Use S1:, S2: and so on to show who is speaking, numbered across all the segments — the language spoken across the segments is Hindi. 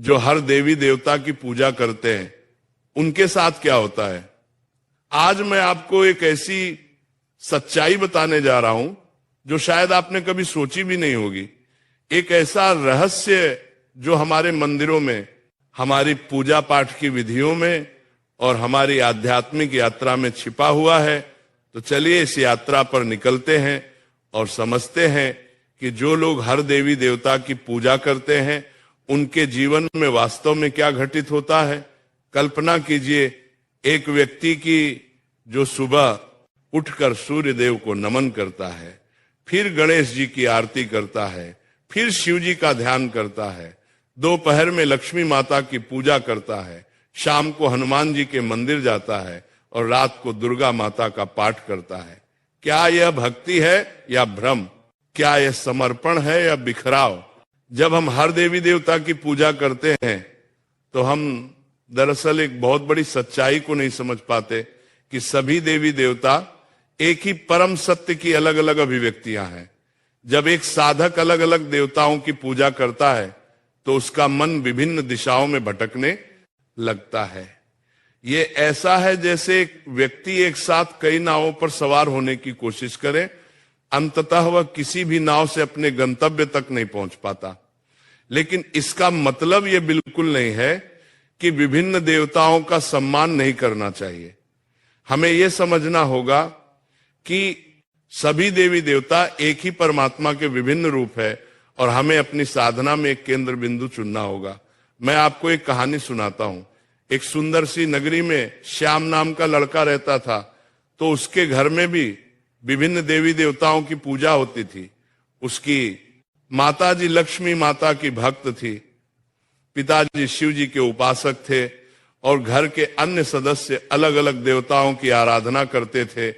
S1: जो हर देवी देवता की पूजा करते हैं, उनके साथ क्या होता है। आज मैं आपको एक ऐसी सच्चाई बताने जा रहा हूं जो शायद आपने कभी सोची भी नहीं होगी। एक ऐसा रहस्य जो हमारे मंदिरों में, हमारी पूजा पाठ की विधियों में और हमारी आध्यात्मिक यात्रा में छिपा हुआ है। तो चलिए इस यात्रा पर निकलते हैं और समझते हैं कि जो लोग हर देवी देवता की पूजा करते हैं उनके जीवन में वास्तव में क्या घटित होता है। कल्पना कीजिए एक व्यक्ति की जो सुबह उठकर सूर्य देव को नमन करता है, फिर गणेश जी की आरती करता है, फिर शिव जी का ध्यान करता है, दोपहर में लक्ष्मी माता की पूजा करता है, शाम को हनुमान जी के मंदिर जाता है और रात को दुर्गा माता का पाठ करता है। क्या यह भक्ति है या भ्रम? क्या यह समर्पण है या बिखराव? जब हम हर देवी देवता की पूजा करते हैं तो हम दरअसल एक बहुत बड़ी सच्चाई को नहीं समझ पाते कि सभी देवी देवता एक ही परम सत्य की अलग अलग अभिव्यक्तियां हैं। जब एक साधक अलग अलग देवताओं की पूजा करता है तो उसका मन विभिन्न दिशाओं में भटकने लगता है। ये ऐसा है जैसे एक व्यक्ति एक साथ कई नावों पर सवार होने की कोशिश करे, अंततः वह किसी भी नाव से अपने गंतव्य तक नहीं पहुंच पाता। लेकिन इसका मतलब यह बिल्कुल नहीं है कि विभिन्न देवताओं का सम्मान नहीं करना चाहिए। हमें यह समझना होगा कि सभी देवी देवता एक ही परमात्मा के विभिन्न रूप है और हमें अपनी साधना में एक केंद्र बिंदु चुनना होगा। मैं आपको एक कहानी सुनाता हूं। एक सुंदर सी नगरी में श्याम नाम का लड़का रहता था। तो उसके घर में भी विभिन्न देवी देवताओं की पूजा होती थी। उसकी माताजी लक्ष्मी माता की भक्त थी, पिताजी शिव जी के उपासक थे और घर के अन्य सदस्य अलग अलग देवताओं की आराधना करते थे।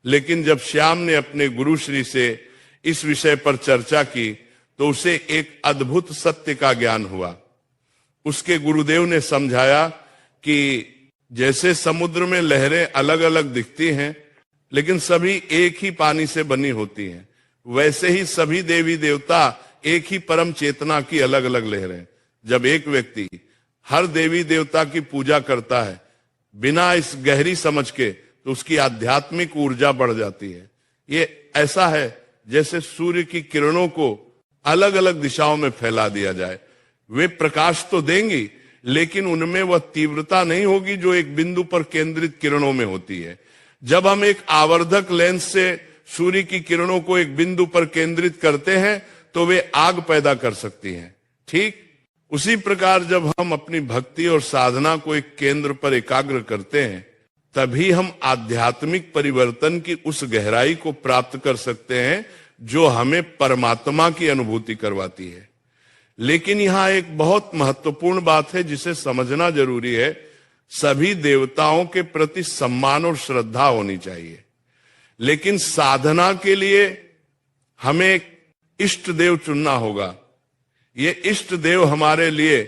S1: लेकिन जब श्याम ने अपने गुरु श्री से इस विषय पर चर्चा की तो उसे एक अद्भुत सत्य का ज्ञान हुआ। उसके गुरुदेव ने समझाया कि जैसे समुद्र में लहरें अलग अलग दिखती हैं लेकिन सभी एक ही पानी से बनी होती हैं, वैसे ही सभी देवी देवता एक ही परम चेतना की अलग अलग लहरें। जब एक व्यक्ति हर देवी देवता की पूजा करता है बिना इस गहरी समझ के, तो उसकी आध्यात्मिक ऊर्जा बढ़ जाती है। ये ऐसा है जैसे सूर्य की किरणों को अलग अलग दिशाओं में फैला दिया जाए। वे प्रकाश तो देंगी लेकिन उनमें वह तीव्रता नहीं होगी जो एक बिंदु पर केंद्रित किरणों में होती है। जब हम एक आवर्धक लेंस से सूर्य की किरणों को एक बिंदु पर केंद्रित करते हैं तो वे आग पैदा कर सकती हैं। ठीक उसी प्रकार जब हम अपनी भक्ति और साधना को एक केंद्र पर एकाग्र करते हैं तभी हम आध्यात्मिक परिवर्तन की उस गहराई को प्राप्त कर सकते हैं जो हमें परमात्मा की अनुभूति करवाती है। लेकिन यहां एक बहुत महत्वपूर्ण बात है जिसे समझना जरूरी है। सभी देवताओं के प्रति सम्मान और श्रद्धा होनी चाहिए, लेकिन साधना के लिए हमें इष्ट देव चुनना होगा। ये इष्ट देव हमारे लिए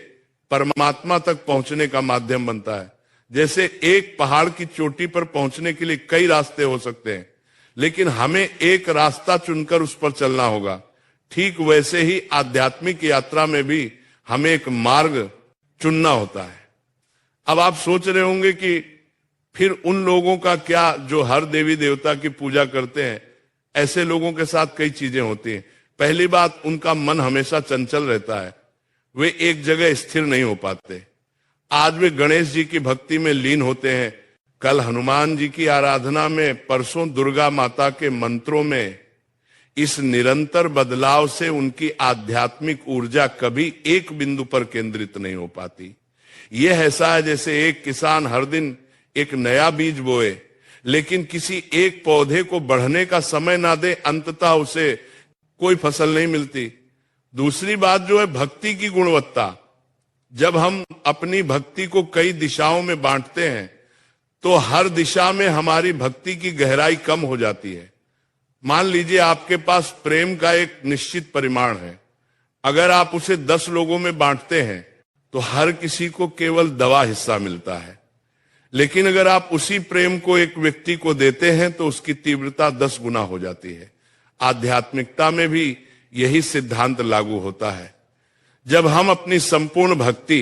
S1: परमात्मा तक पहुंचने का माध्यम बनता है। जैसे एक पहाड़ की चोटी पर पहुंचने के लिए कई रास्ते हो सकते हैं, लेकिन हमें एक रास्ता चुनकर उस पर चलना होगा। ठीक वैसे ही आध्यात्मिक यात्रा में भी हमें एक मार्ग चुनना होता है। अब आप सोच रहे होंगे कि फिर उन लोगों का क्या जो हर देवी देवता की पूजा करते हैं। ऐसे लोगों के साथ कई चीजें होती हैं। पहली बात, उनका मन हमेशा चंचल रहता है, वे एक जगह स्थिर नहीं हो पाते। आज वे गणेश जी की भक्ति में लीन होते हैं, कल हनुमान जी की आराधना में, परसों दुर्गा माता के मंत्रों में। इस निरंतर बदलाव से उनकी आध्यात्मिक ऊर्जा कभी एक बिंदु पर केंद्रित नहीं हो पाती। यह ऐसा है जैसे एक किसान हर दिन एक नया बीज बोए लेकिन किसी एक पौधे को बढ़ने का समय ना दे, अंततः उसे कोई फसल नहीं मिलती। दूसरी बात जो है भक्ति की गुणवत्ता। जब हम अपनी भक्ति को कई दिशाओं में बांटते हैं तो हर दिशा में हमारी भक्ति की गहराई कम हो जाती है। मान लीजिए आपके पास प्रेम का एक निश्चित परिमाण है, अगर आप उसे 10 लोगों में बांटते हैं तो हर किसी को केवल दवा हिस्सा मिलता है। लेकिन अगर आप उसी प्रेम को एक व्यक्ति को देते हैं तो उसकी तीव्रता 10 गुना हो जाती है। आध्यात्मिकता में भी यही सिद्धांत लागू होता है। जब हम अपनी संपूर्ण भक्ति